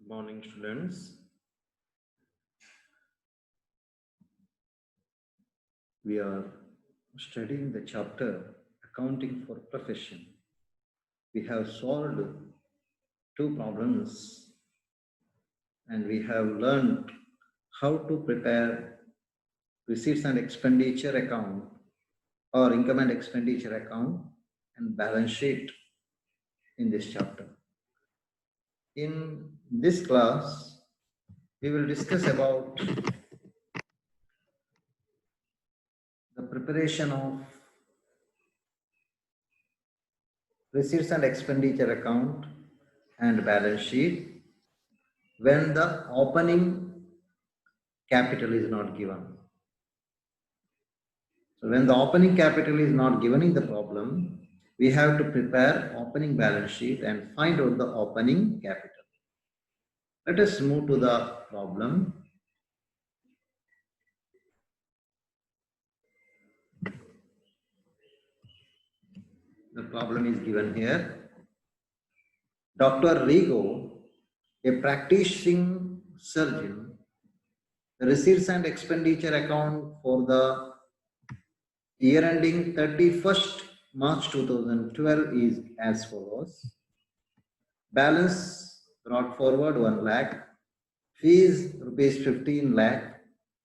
Morning, students. We are studying the chapter Accounting for Profession. We have solved two problems and we have learned how to prepare receipts and expenditure account or income and expenditure account and balance sheet in this chapter. In this class, we will discuss about the preparation of receipts and expenditure account and balance sheet when the opening capital is not given. So when the opening capital is not given in the problem, we have to prepare opening balance sheet and find out the opening capital. Let us move to the problem. The problem is given here. Dr. Rigo, a practicing surgeon, the receipts and expenditure account for the year ending 31st March 2012 is as follows. Balance brought forward 1 lakh, fees rupees 15 lakh,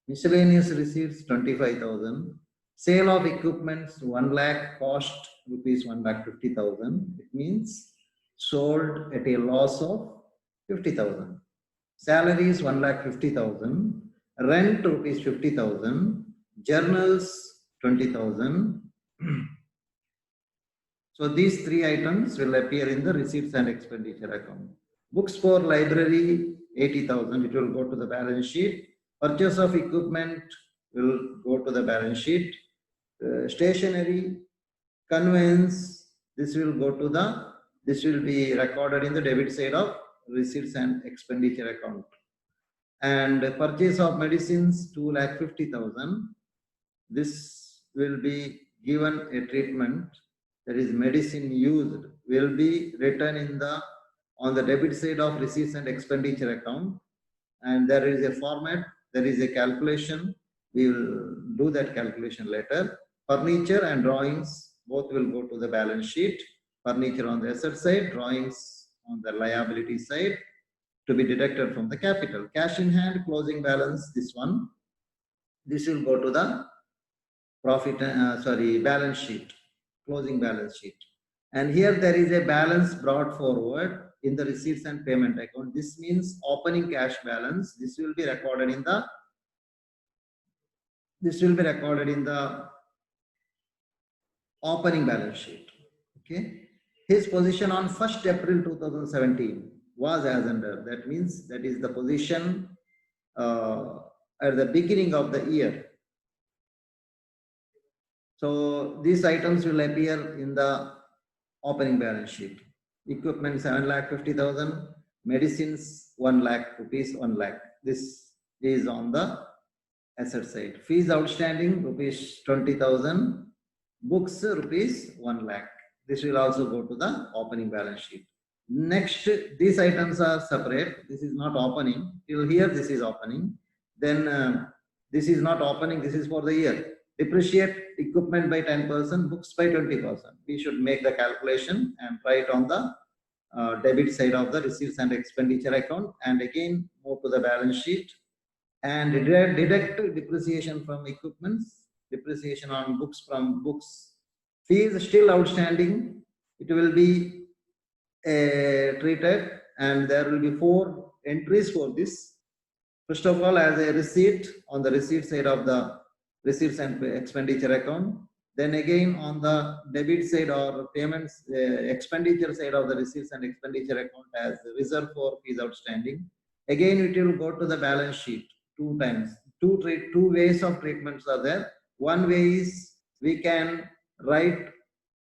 miscellaneous receipts 25,000, sale of equipments 1 lakh, cost rupees 1,50,000. It means sold at a loss of 50,000. Salaries 1,50,000, rent rupees 50,000, journals 20,000. So these three items will appear in the receipts and expenditure account. Books for library 80,000, it will go to the balance sheet. Purchase of equipment will go to the balance sheet. Stationery, conveyance, this will be recorded in the debit side of receipts and expenditure account. And purchase of medicines 2,50,000. This will be given a treatment, that is medicine used, will be written on the debit side of receipts and expenditure account, and there is a format, there is a calculation. We will do that calculation later. Furniture and drawings both will go to the balance sheet. Furniture on the asset side, drawings on the liability side, to be deducted from the capital. Cash in hand, closing balance, this will go to the balance sheet, closing balance sheet. And here there is a balance brought forward in the receipts and payment account. This means opening cash balance. This will be recorded in the opening balance sheet. Okay. His position on 1st April 2017 was as under. That means that is the position at the beginning of the year. So these items will appear in the opening balance sheet. Equipment 7,50,000, medicines 1 lakh rupees, 1 lakh. This is on the asset side. Fees outstanding rupees 20,000, books rupees 1 lakh. This will also go to the opening balance sheet. Next, these items are separate. This is not opening. Till here, this is opening. Then this is not opening. This is for the year. Depreciate equipment by 10%, books by 20%. We should make the calculation and write on the debit side of the receipts and expenditure account, and again move to the balance sheet and deduct depreciation from equipments, depreciation on books from books. Fees still outstanding. It will be treated, and there will be 4 entries for this. First of all, as a receipt on the receipt side of the receipts and expenditure account. Then again on the debit side or payments expenditure side of the receipts and expenditure account as reserve for fees outstanding. Again it will go to the balance sheet 2 times. Two ways of treatments are there. One way is we can write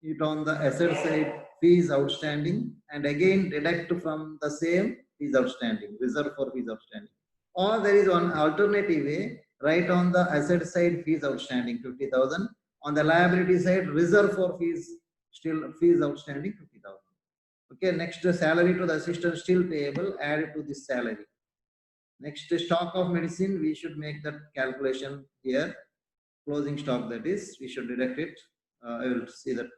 it on the asset side fees outstanding and again deduct from the same fees outstanding, reserve for fees outstanding. Or there is one alternative way, right on the asset side fees outstanding 50,000, on the liability side reserve for fees, still fees outstanding 50,000. Okay, next salary to the assistant still payable, add to this salary. Next stock of medicine, we should make that calculation here. Closing stock, that is, we should deduct it. I will see that,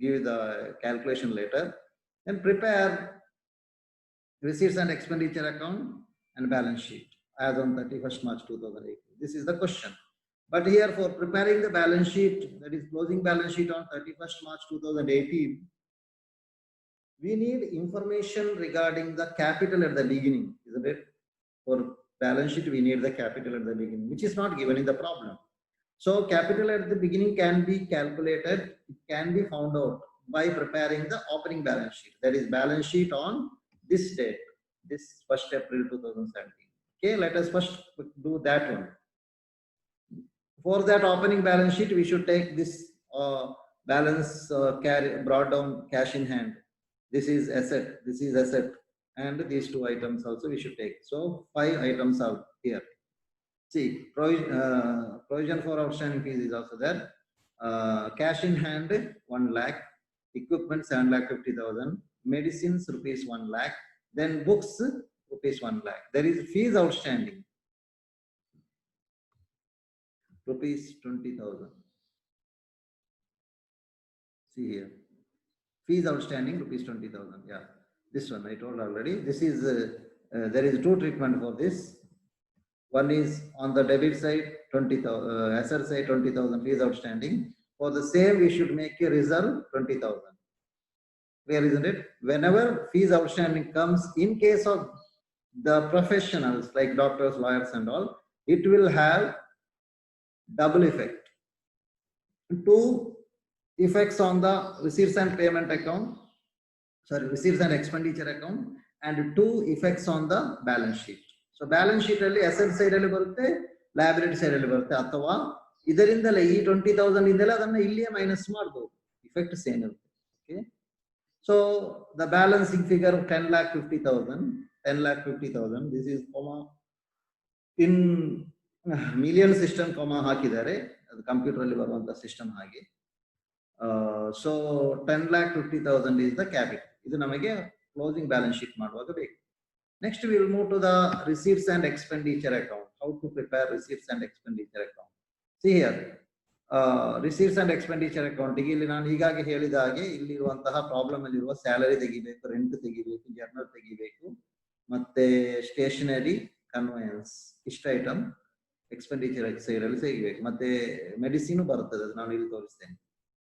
give the calculation later. Then prepare receipts and expenditure account and balance sheet as on 31st March 2018. This is the question. But here for preparing the balance sheet, that is closing balance sheet on 31st March 2018, we need information regarding the capital at the beginning, isn't it? For balance sheet, we need the capital at the beginning, which is not given in the problem. So capital at the beginning can be calculated, it can be found out by preparing the opening balance sheet. That is balance sheet on this date, this 1st April 2017. Okay, let us first do that one. For that opening balance sheet, we should take this balance brought down cash in hand. This is asset, and these two items also we should take. So 5 items are here. See, provision for outstanding fees is also there. Cash in hand 1 lakh, equipment 7,50,000, medicines rupees 1 lakh, then books rupees 1 lakh. There is fees outstanding rupees 20,000. See here, fees outstanding rupees 20,000. Yeah, this one I told already. This is there is two treatment for this. One is on the debit side 20,000, asset side 20,000 fees outstanding. For the same, we should make a reserve 20,000. Clear, isn't it? Whenever fees outstanding comes, in case of the professionals like doctors, lawyers, and all, it will have double effect. 2 effects on the receipts and payment account, receipts and expenditure account, and 2 effects on the balance sheet. So balance sheet ಅಲ್ಲಿ asset side ಅಲ್ಲಿ ಬರುತ್ತೆ, liability side ಅಲ್ಲಿ ಬರುತ್ತೆ, ಅಥವಾ ಇದರಿಂದಲೇ ಈ 20,000 ಇಂದಲೇ ಅದನ್ನ ಇಲ್ಲಿಯೇ ಮೈನಸ್ ಮಾಡಬಹುದು, effect ಸೇಮ್ ಇರುತ್ತೆ. Okay, so the balancing figure of 10,50,000, this is comma in million system comma ಹಾಕಿದ್ದಾರೆ, ಅದು ಕಂಪ್ಯೂಟರ್ ಅಲ್ಲಿ ಬರುವಂತ ಸಿಸ್ಟಮ್ ಹಾಗೆ. So 10,50,000 is the capital. ಇದು ನಮಗೆ ಕ್ಲೋಸಿಂಗ್ ಬ್ಯಾಲೆನ್ಸ್ ಶೀಟ್ ಮಾಡುವಾಗ ಬೇಕು. Next we will move to the receipts and expenditure account. How to prepare receipts and expenditure account. See here, receipts and expenditure account ಗೆ ಇಲ್ಲಿ ನಾನು ಈಗಾಗಲೇ ಹೇಳಿದ ಹಾಗೆ ಇಲ್ಲಿರುವಂತಹ ಪ್ರಾಬ್ಲಮ್ ಅಲ್ಲಿರುವ ಸ್ಯಾಲರಿ ತೆಗಿಬೇಕು, ರೆಂಟ್ ತೆಗಿಬೇಕು, ಜರ್ನಲ್ ತೆಗಿಬೇಕು, ಮತ್ತೆ ಸ್ಟೇಷನರಿ, ಕನ್ವೇಯನ್ಸ್, ಇಷ್ಟ ಐಟಮ್ ಎಕ್ಸ್ಪೆಂಡಿಚರ್ ಸೈಡ್ ಅಲ್ಲಿ ತೆಗಿಬೇಕು. ಮತ್ತೆ ಮೆಡಿಸಿನ್ ಬರುತ್ತದೆ, ಅದು ನಾನು ಇಲ್ಲಿ ತೋರಿಸ್ತೇನೆ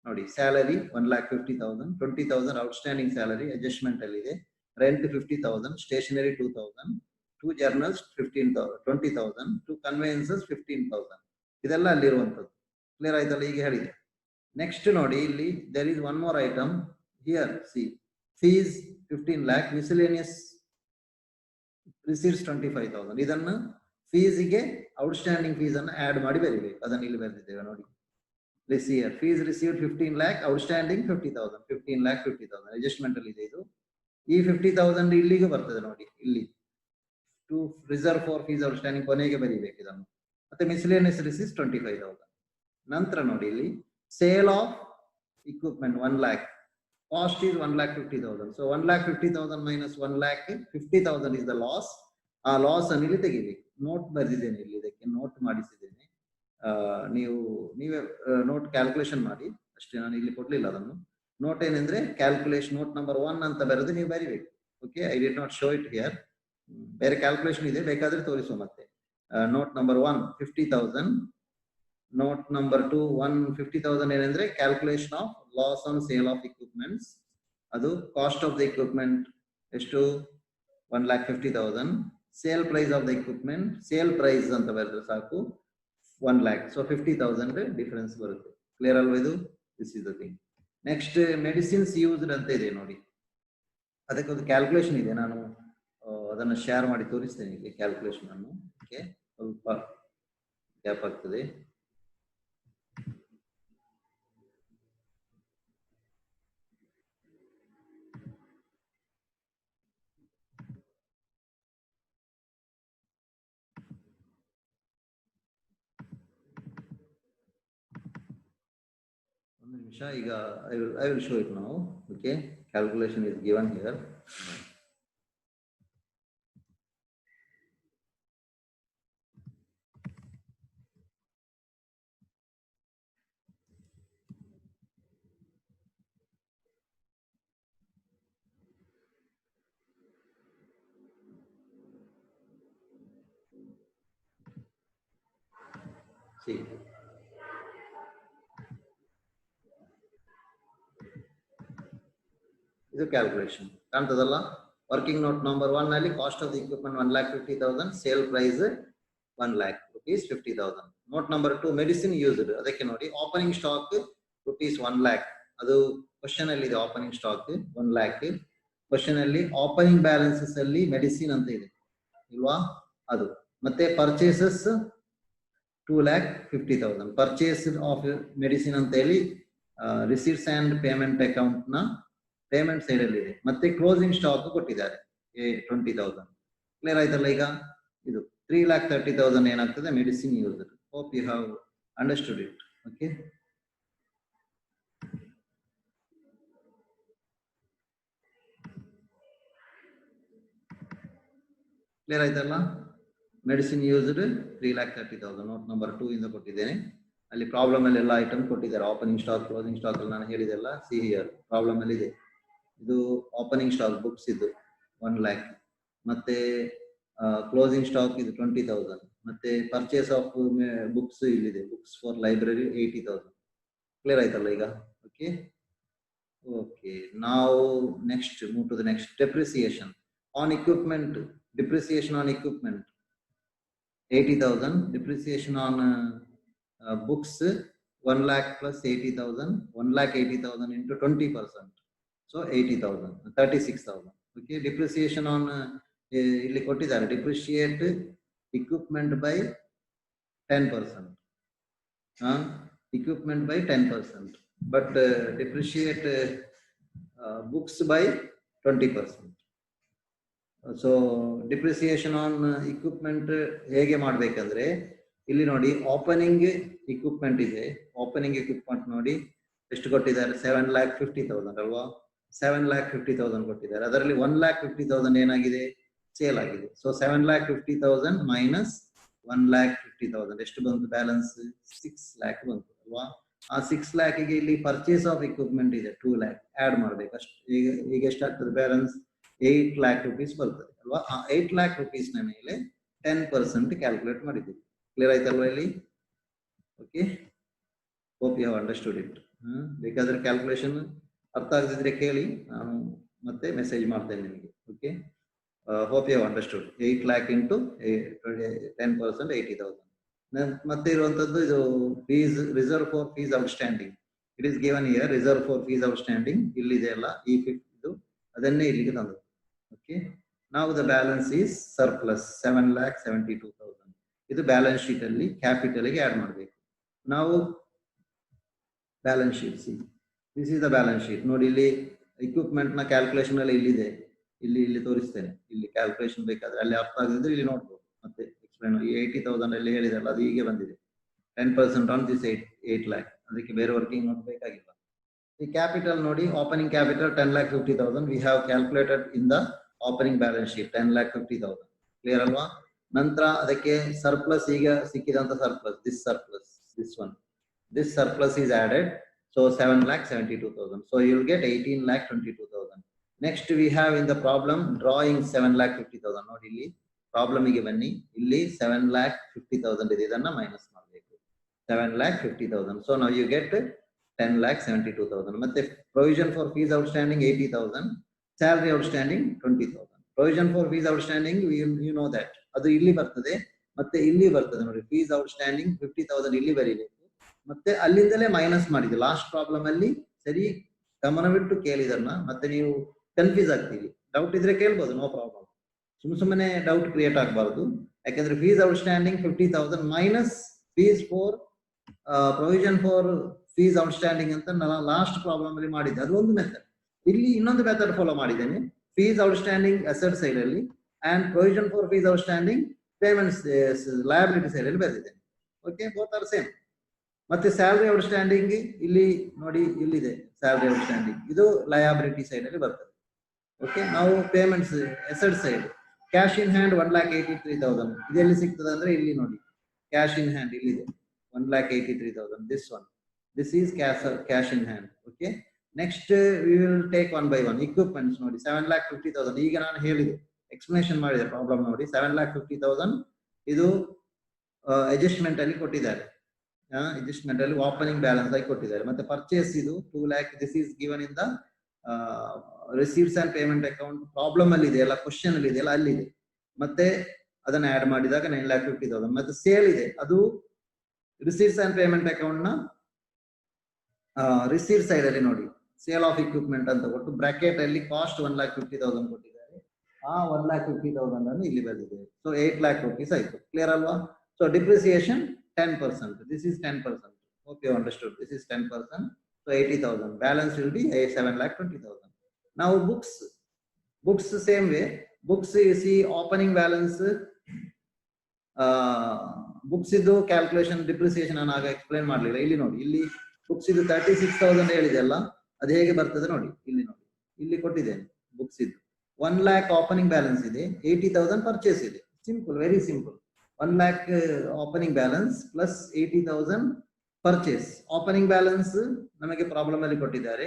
ನೋಡಿ. ಸ್ಯಾಲರಿ 1,50,000, 20,000 ಔಟ್ಸ್ಟ್ಯಾಂಡಿಂಗ್ ಸ್ಯಾಲರಿ ಅಡ್ಜಸ್ಟ್ಮೆಂಟ್ ಅಲ್ಲಿ ಇದೆ. Rent 50,000, stationery 2,000, 2 journals 15,000, 20,000, 2 conveyances 15,000. ಇದೆಲ್ಲ ಅಲ್ಲಿರುವಂಥದ್ದು. ಕ್ಲಿಯರ್ ಆಯ್ತಲ್ಲ, ಈಗ ಹೇಳಿದೆ. ನೆಕ್ಸ್ಟ್ ನೋಡಿ, ಇಲ್ಲಿ there is one more item here. See, fees 15 lakh, miscellaneous receipts 25,000. ಇದನ್ನು ಫೀಸ್ಗೆ ಔಟ್ಸ್ಟ್ಯಾಂಡಿಂಗ್ ಫೀಸ್ ಅನ್ನು ಆಡ್ ಮಾಡಿ ಬರೀಬೇಕು. ಅದನ್ನು ಇಲ್ಲಿ ಬರೆದಿದ್ದೇವೆ ನೋಡಿ. This year fees received 15 lakh, outstanding 50,000, 15 lakh 50,000 adjustment ಅಲ್ಲಿ ಇದೆ. ಇದು ಈ 50,000 ಇಲ್ಲಿಗೆ ಬರ್ತದೆ ನೋಡಿ, ಇಲ್ಲಿ to reserve for fees outstanding ಕೊನೆಗೆ ಬರೀಬೇಕು ಇದನ್ನು. ಮತ್ತೆ ಮಿಸ್ಲೇನಿಯಸ್ ರಿಸೀವ್ಸ್ 25,000. ನಂತರ ನೋಡಿ ಇಲ್ಲಿ sale of equipment 1 lakh, cost is 1,50,000. So 1,50,000 minus 1,50,000 is the loss. ಆ ಲಾಸ್ ಅನ್ನು ಇಲ್ಲಿ ತೆಗಿಬೇಕು. ನೋಟ್ ಬರೆದಿದ್ದೇನೆ ಇಲ್ಲಿ, ಇದಕ್ಕೆ ನೋಟ್ ಮಾಡಿಸಿದ್ದೇನೆ. ನೀವೇ ನೋಟ್ ಕ್ಯಾಲ್ಕುಲೇಷನ್ ಮಾಡಿ ಅಷ್ಟೇ, ನಾನು ಇಲ್ಲಿ ಕೊಡ್ಲಿಲ್ಲ ಅದನ್ನು. ನೋಟ್ ಏನಂದ್ರೆ ಕ್ಯಾಲ್ಕುಲೇಷನ್ ನೋಟ್ ನಂಬರ್ 1 ಅಂತ ಬರೆದು ನೀವು ಬರಿಬೇಕು. Okay, I did not show it here. ಬೇರೆ ಕ್ಯಾಲ್ಕುಲೇಷನ್ ಇದೆ, ಬೇಕಾದ್ರೆ ತೋರಿಸುವ ಮತ್ತೆ. ನೋಟ್ ನಂಬರ್ 1 50,000, ನೋಟ್ ನಂಬರ್ 2 150,000 ಏನಂದ್ರೆ calculation of loss on sale of equipments. ಅದು ಕಾಸ್ಟ್ ಆಫ್ ದ ಇಕ್ವಿಪ್ಮೆಂಟ್ ಎಷ್ಟು 1,50,000. Sale price of the equipment, sale price ಅಂತ ಬರೆದ್ರೆ ಸಾಕು 1 lakh. ಸೊ 50,000 ಡಿಫರೆನ್ಸ್ ಬರುತ್ತೆ. ಕ್ಲಿಯರ್ ಅಲ್ವಾ ಇದು? This is the thing. Next medicines used ಅಂತ ಇದೆ ನೋಡಿ, ಅದಕ್ಕೆ ಒಂದು ಕ್ಯಾಲ್ಕುಲೇಷನ್ ಇದೆ. ನಾನು ಅದನ್ನು ಶೇರ್ ಮಾಡಿ ತೋರಿಸ್ತೇನೆ ಇಲ್ಲಿ ಕ್ಯಾಲ್ಕುಲೇಷನ್ ಅನ್ನು. ಓಕೆ, ಸ್ವಲ್ಪ ಗ್ಯಾಪ್ ಆಗ್ತದೆ. ಒಂದು ನಿಮಿಷ, ಈಗ ಐ ವಿಲ್ ಶೋ ಇಟ್ ನಾವು. Okay, calculation is given here. See, ಇದು ಕ್ಯಾಲ್ಕುಲೇಷನ್ ಕಾಣ್ತದಲ್ಲ. ವರ್ಕಿಂಗ್ ನೋಟ್ ನಂಬರ್ 1 ನಲ್ಲಿ cost of the equipment 1,50,000, sale price 1,00,000 rupees 50,000. Note number 2 medicine used, ಅದಕ್ಕೆ ನೋಡಿ ಓಪನಿಂಗ್ ಸ್ಟಾಕ್ rupees 1,00,000, ಅದು ಕ್ವಶನ್ ಅಲ್ಲಿ ಇದೆ. ಓಪನಿಂಗ್ ಸ್ಟಾಕ್ 1,00,000, ಕ್ವಶನ್ ಅಲ್ಲಿ ಓಪನಿಂಗ್ ಬ್ಯಾಲೆನ್ಸಸ್ ಅಲ್ಲಿ ಮೆಡಿಸಿನ್ ಅಂತ ಇದೆ ಇಲ್ವಾ, ಅದು. ಮತ್ತೆ ಪರ್ಚೇಸಸ್ 2,50,000, ಪರ್ಚೇಸ್ ಆಫ್ ಮೆಡಿಸಿನ್ ಅಂತ ಹೇಳಿ ರಿಸೀಟ್ಸ್ ಅಂಡ್ ಪೇಮೆಂಟ್ ಅಕೌಂಟ್ ನ ಪೇಮೆಂಟ್ ಸೈಡ್ ಅಲ್ಲಿ ಇದೆ. ಮತ್ತೆ ಕ್ಲೋಸಿಂಗ್ ಸ್ಟಾಕ್ ಕೊಟ್ಟಿದ್ದಾರೆ 20,000. ಕ್ಲಿಯರ್ ಆಯ್ತಲ್ಲ. ಈಗ ಇದು 3,30,000 ಏನಾಗ್ತದೆ medicine use. Hope you have understood it. Okay, clear ಆಯ್ತಲ್ಲ. ಮೆಡಿಸಿನ್ ಯೂಸ್ಡ್ 3,30,000 ನೋಟ್ ನಂಬರ್ 2 ಇಂದ ಕೊಟ್ಟಿದ್ದೇನೆ. ಅಲ್ಲಿ ಪ್ರಾಬ್ಲಮ್ ಅಲ್ಲಿ ಎಲ್ಲ ಐಟಮ್ ಕೊಟ್ಟಿದ್ದಾರೆ. ಓಪನಿಂಗ್ ಸ್ಟಾಕ್, ಕ್ಲೋಸಿಂಗ್ ಸ್ಟಾಕ್ ಅಲ್ಲಿ ನಾನು ಹೇಳಿದೆಲ್ಲ ಸಿ ಹಿಯರ್ ಪ್ರಾಬ್ಲಮ್ ಅಲ್ಲಿ ಇದೆ. ಇದು ಓಪನಿಂಗ್ ಸ್ಟಾಕ್ ಬುಕ್ಸ್ ಇದು 1,00,000, ಮತ್ತೆ ಕ್ಲೋಸಿಂಗ್ ಸ್ಟಾಕ್ ಇದು 20,000, ಮತ್ತೆ ಪರ್ಚೇಸ್ ಆಫ್ ಬುಕ್ಸ್ ಇಲ್ಲಿದೆ, ಬುಕ್ಸ್ ಫಾರ್ ಲೈಬ್ರರಿ 80,000. ಕ್ಲಿಯರ್ ಆಯ್ತಲ್ಲ ಈಗ. ಓಕೆ ಓಕೆ, ನಾವು next move to the next. Depreciation on equipment, depreciation on equipment 80,000, depreciation on books 1,00,000 plus 80,000, 1,80,000 into 20%, so 80,000, 36,000. Okay, depreciation on ಇಲ್ಲಿ ಕೊಟ್ಟಿದ್ದಾರೆ ಡಿಪ್ರಿಶಿಯೇಟ್ equipment by 10%, equipment by 10%, but depreciate books by 20%. So depreciation on equipment ಹೇಗೆ ಮಾಡ್ಬೇಕಂದ್ರೆ, ಇಲ್ಲಿ ನೋಡಿ opening equipment ಇದೆ. Opening equipment ನೋಡಿ ಎಷ್ಟು ಕೊಟ್ಟಿದ್ದಾರೆ, 7,50,000 ಅಲ್ವಾ. 7,50,000 ಕೊಟ್ಟಿದ್ದಾರೆ. ಅದರಲ್ಲಿ 1,50,000 ಏನಾಗಿದೆ, ಸೇಲ್ ಆಗಿದೆ. ಸೊ 7,50,000 ಮೈನಸ್ 1,50,000 ಎಷ್ಟು ಬಂತು ಬ್ಯಾಲೆನ್ಸ್, 6,00,000 ಬಂತು ಅಲ್ವಾ. ಆ 6,00,000ಗೆ ಇಲ್ಲಿ ಪರ್ಚೇಸ್ ಆಫ್ ಇಕ್ವಿಪ್ಮೆಂಟ್ ಇದೆ 2,00,000 ಆಡ್ ಮಾಡ್ಬೇಕು ಅಷ್ಟು. ಈಗ ಎಷ್ಟಾಗ್ತದೆ ಬ್ಯಾಲೆನ್ಸ್, 8,00,000 rupees ಬರ್ತದೆ ಅಲ್ವಾ. ಆ 8,00,000 rupees ನ ಮೇಲೆ 10% ಕ್ಯಾಲ್ಕುಲೇಟ್ ಮಾಡಿದ್ದೀವಿ. ಕ್ಲಿಯರ್ ಆಯ್ತಲ್ವಾ ಇಲ್ಲಿ. Okay, hope you have understood it. ಬೇಕಾದ್ರೆ ಕ್ಯಾಲ್ಕುಲೇಷನ್ ಅರ್ಥ ಆಗದಿದ್ರೆ ಕೇಳಿ, ನಾನು ಮತ್ತೆ ಮೆಸೇಜ್ ಮಾಡ್ತೇನೆ ನಿಮಗೆ. Okay, hope you have understood. 8,00,000 into 10% 80,000. ಮತ್ತೆ ಇರುವಂತದ್ದು ಇದು fees, reserve for fees outstanding. It is given here, reserve for fees outstanding ಇಲ್ಲಿದೆ ಅಲ್ಲ, ಈ ಇದು ಅದನ್ನೇ ಇಲ್ಲಿಗೆ ತಂದು. ಓಕೆ, ನಾವು ದ ಬ್ಯಾಲೆನ್ಸ್ ಈಸ್ ಸರ್ಪ್ಲಸ್ 7,72,000. ಇದು ಬ್ಯಾಲೆನ್ಸ್ ಶೀಟ್ ಅಲ್ಲಿ ಕ್ಯಾಪಿಟಲ್ ಗೆ ಆಡ್ ಮಾಡಬೇಕು. ನಾವು balance sheet, this is the balance sheet. ನೋಡಿ ಇಲ್ಲಿ ಇಕ್ವಿಪ್ಮೆಂಟ್ ನ ಕ್ಯಾಲ್ಕುಲೇಷನ್ ಅಲ್ಲಿ ಇಲ್ಲಿದೆ, ಇಲ್ಲಿ ತೋರಿಸ್ತೇನೆ. ಇಲ್ಲಿ ಕ್ಯಾಲ್ಕುಲೇಷನ್ ಬೇಕಾದ್ರೆ ಅಲ್ಲಿ ಅರ್ಥ ಆಗದಿದ್ರೆ ಇಲ್ಲಿ ನೋಡ್ಬೋದು. ಮತ್ತೆ ಎಕ್ಸ್ಪ್ಲೈನ್, ಈ 80,000 ಅಲ್ಲಿ ಹೇಳಿದಲ್ಲ ಅದು ಹೀಗೆ ಬಂದಿದೆ. 10% ಆನ್ ದಿಸ್ 8,00,000, ಅದಕ್ಕೆ ಬೇರೆ ವರ್ಕಿಂಗ್ ನೋಟ್ ಬೇಕಾಗಿಲ್ಲ. ಈ ಕ್ಯಾಪಿಟಲ್ ನೋಡಿ, opening capital 10,50,000 we have calculated in the opening balance sheet 10,50,000. Clear ಅಲ್ವಾ. ನಂತರ ಅದಕ್ಕೆ ಸರ್ಪ್ಲಸ್, ಈಗ ಸಿಕ್ಕಿದಂತ surplus, this one, this surplus is added. So 7,72,000. So you will get 18,22,000. Next we have in the problem drawing 7,50,000. ನೋಡಿ ಇಲ್ಲಿ problem ಗೆ ಬನ್ನಿ, ಇಲ್ಲಿ 7,50,000 ಇದೆ, ಇದನ್ನ ಮೈನಸ್ ಮಾಡಬೇಕು. 7,50,000. ಸೊ ನಾವು ಯು ಗೆಟ್ 10,72,000. ಮತ್ತೆ provision for fees outstanding 80,000, salary outstanding 20,000. Provision for fees outstanding you know that, ಅದು ಇಲ್ಲಿ ಬರ್ತದೆ ಮತ್ತೆ ಇಲ್ಲಿ ಬರ್ತದೆ. ನೋಡಿ ಫೀಸ್ ಔಟ್ಸ್ಟ್ಯಾಂಡಿಂಗ್ 50,000 ಇಲ್ಲಿ ಬರೀಬೇಕು, ಮತ್ತೆ ಅಲ್ಲಿಂದಲೇ ಮೈನಸ್ ಮಾಡಿದೆ. ಲಾಸ್ಟ್ ಪ್ರಾಬ್ಲಮ್ ಅಲ್ಲಿ ಸರಿ ಗಮನವಿಟ್ಟು ಕೇಳಿದನ್ನ, ಮತ್ತೆ ನೀವು ಕನ್ಫ್ಯೂಸ್ ಆಗ್ತೀವಿ. ಡೌಟ್ ಇದ್ರೆ ಕೇಳ್ಬೋದು, ನೋ ಪ್ರಾಬ್ಲಮ್. ಸುಮ್ಮನೆ ಡೌಟ್ ಕ್ರಿಯೇಟ್ ಆಗಬಾರ್ದು. ಯಾಕಂದ್ರೆ fees outstanding 50,000 minus fees for provision for fees outstanding ಅಂತ ನಾನು ಲಾಸ್ಟ್ ಪ್ರಾಬ್ಲಮ್ ಅಲ್ಲಿ ಮಾಡಿದ್ದೆ. ಅದು ಒಂದು ಮೆಥಡ್. ಇಲ್ಲಿ ಇನ್ನೊಂದು ಮೆಥಡ್ ಫಾಲೋ ಮಾಡಿದ್ದೇನೆ. ಫೀಸ್ ಔಟ್ಸ್ಟ್ಯಾಂಡಿಂಗ್ ಅಸೆಟ್ ಸೈಡ್ ಅಲ್ಲಿ and provision for fees outstanding payments liability side ಅಲ್ಲಿ ಬರೆದಿದ್ದೇನೆ. Okay, both are same. ಮತ್ತೆ ಸ್ಯಾಲರಿ ಔಟ್ಸ್ಟ್ಯಾಂಡಿಂಗ್ ಇಲ್ಲಿ ನೋಡಿ, ಇಲ್ಲಿದೆ ಸ್ಯಾಲರಿ ಔಟ್ಸ್ಟ್ಯಾಂಡಿಂಗ್, ಇದು ಲಯಬಿಲಿಟಿ ಸೈಡ್ ಅಲ್ಲಿ ಬರ್ತದೆ. ಓಕೆ, ನಾವು payments asset side cash in hand 1,83,000 ಇದೆಲ್ಲಿ ಸಿಗ್ತದೆ ಅಂದ್ರೆ ಇಲ್ಲಿ ನೋಡಿ, ಕ್ಯಾಶ್ ಇನ್ ಹ್ಯಾಂಡ್ ಇಲ್ಲಿದೆ 1,83,000. This is cash in hand. Okay, next we will take one by one. Equipments ನೋಡಿ 7,50,000. ಈಗ ನಾನು ಹೇಳಿದೆ, ಎಕ್ಸ್ಪ್ಲನೇಷನ್ ಮಾಡಿದೆ ಪ್ರಾಬ್ಲಮ್ ನೋಡಿ. 7,50,000 ಇದು ಅಡ್ಜಸ್ಟ್ಮೆಂಟ್ ಅಲ್ಲಿ ಕೊಟ್ಟಿದ್ದಾರೆ, ಅಡ್ಜಸ್ಟ್ಮೆಂಟ್ ಅಲ್ಲಿ ಓಪನಿಂಗ್ ಬ್ಯಾಲೆನ್ಸ್ ಆಗಿ ಕೊಟ್ಟಿದ್ದಾರೆ. ಮತ್ತೆ ಪರ್ಚೇಸ್ ಇದು 2 lakh, this is given in the receives and payment account. Problem ಅಲ್ಲಿ ಇದೆ ಅಲ್ಲ, ಕ್ವಶನ್ ಅಲ್ಲಿ ಇದೆ ಅಲ್ಲ, ಅಲ್ಲಿದೆ. ಮತ್ತೆ ಅದನ್ನ ಆಡ್ ಮಾಡಿದಾಗ 9,50,000. ಮತ್ತೆ ಸೇಲ್ ಇದೆ, ಅದು ರಿಸೀವ್ಸ್ ಅಂಡ್ ಪೇಮೆಂಟ್ ಅಕೌಂಟ್ ನ ರಿಸೀವ್ ಸೈಡ್ ಅಲ್ಲಿ ನೋಡಿ, ಸೇಲ್ ಆಫ್ ಇಕ್ವಿಪ್ಮೆಂಟ್ ಅಂತ ಕೊಟ್ಟು ಬ್ರಾಕೆಟ್ ಅಲ್ಲಿ ಕಾಸ್ಟ್ 1,50,000 ಕೊಟ್ಟಿದ್ದಾರೆ. ಆ 1,50,000 ಅನ್ನು ಇಲ್ಲಿ ಬಂದಿದೆ. ಸೊ 8 lakh rupees ಆಯ್ತು. ಕ್ಲಿಯರ್ ಅಲ್ವಾ? So depreciation 10%. This is 10%. Hope you understood. This is 10%. So 80,000. Balance will be 7,20,000. Now books same way. Books you see opening balance. Books idu calculation depreciation ನಾನು ಆಗ explain ಮಾಡಲಿಲ್ಲ. ಇಲ್ಲಿ ನೋಡಿ, ಇಲ್ಲಿ books ಇದು 36,000 ಹೇಳಿದೆಲ್ಲ, ಅದು ಹೇಗೆ ಬರ್ತದೆ ನೋಡಿ. ಇಲ್ಲಿ ನೋಡಿ, ಇಲ್ಲಿ ಕೊಟ್ಟಿದ್ದೇನೆ ಬುಕ್ಸ್ ಇದು 1 lakh ಓಪನಿಂಗ್ ಬ್ಯಾಲೆನ್ಸ್ ಇದೆ, 80,000 ಪರ್ಚೇಸ್ ಇದೆ. Simple, very simple. 1 lakh opening balance plus 80,000 purchase. Opening balance ನಮಗೆ ಪ್ರಾಬ್ಲಮ್ ಅಲ್ಲಿ ಕೊಟ್ಟಿದ್ದಾರೆ,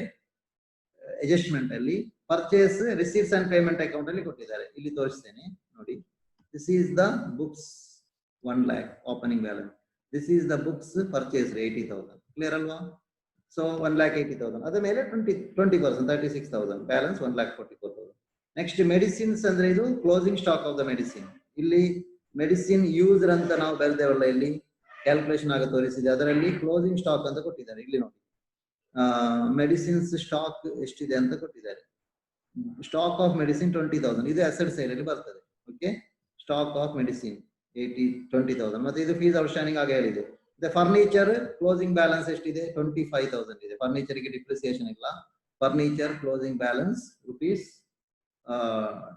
ಅಡ್ಜಸ್ಟ್ಮೆಂಟ್ ಅಲ್ಲಿ. Purchase receives and payment account ಅಲ್ಲಿ ಕೊಟ್ಟಿದ್ದಾರೆ, ಇಲ್ಲಿ ತೋರಿಸ್ತೇನೆ ನೋಡಿ. This is the books 1 lakh opening balance. This is the books purchase 80,000. Clear ಅಲ್ವಾ? ಸೊ 1,80,000 ಅದ ಮೇಲೆ 20% 36,000 ಬ್ಯಾಲೆನ್ಸ್ 1,44,000. ನೆಕ್ಸ್ಟ್ ಮೆಡಿಸಿನ್ಸ್ ಅಂದ್ರೆ ಇದು closing stock of the medicine. ಇಲ್ಲಿ ಮೆಡಿಸಿನ್ ಯೂಸರ್ ಅಂತ ನಾವು ಬರೆದೇವಲ್ಲ, ಇಲ್ಲಿ ಕ್ಯಾಲ್ಕುಲೇಷನ್ ಆಗ ತೋರಿಸಿದೆ. ಅದರಲ್ಲಿ ಕ್ಲೋಸಿಂಗ್ ಸ್ಟಾಕ್ ಅಂತ ಕೊಟ್ಟಿದ್ದಾರೆ. ಇಲ್ಲಿ ನೋಡಿ, ಮೆಡಿಸಿನ್ಸ್ ಸ್ಟಾಕ್ ಎಷ್ಟಿದೆ ಅಂತ ಕೊಟ್ಟಿದ್ದಾರೆ. ಸ್ಟಾಕ್ ಆಫ್ ಮೆಡಿಸಿನ್ 20,000, ಇದು ಅಸೆಟ್ ಸೈಡ್ ಅಲ್ಲಿ ಬರ್ತದೆ. Okay, stock of medicine 20,000. ಮತ್ತೆ ಇದು ಫೀಸ್ ಔಟ್ಸ್ಟ್ಯಾಂಡಿಂಗ್ ಆಗ ಹೇಳಿದೆ. ಫರ್ನಿಚರ್ ಕ್ಲೋಸಿಂಗ್ ಬ್ಯಾಲೆನ್ಸ್ ಎಷ್ಟಿದೆ? 25,000 ಇದೆ. ಫರ್ನಿಚರ್ ಗೆ ಡಿಪ್ರಿಸಿಯೇಷನ್ ಇಲ್ಲ. Furniture closing balance rupees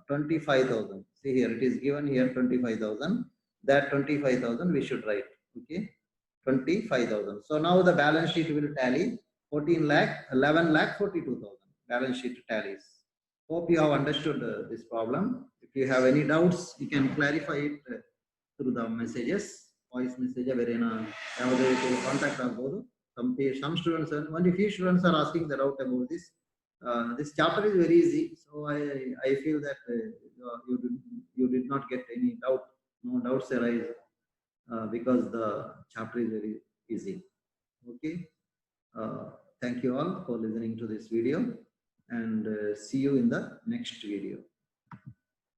25,000. See here, it is given here 25,000. That 25,000 we should write. Okay, 25,000. So now the balance sheet will tally 14 lakh, 11 lakh 42,000. Balance sheet tallies. Hope you have understood this problem. If you have any doubts, you can clarify it through the messages, voice message, wherein contact agbodu. Some students, only few students are asking the doubt about this. This chapter is very easy, so I feel that you did not get any doubt. No doubts arise because the chapter is very easy. Okay, thank you all for listening to this video, and see you in the next video.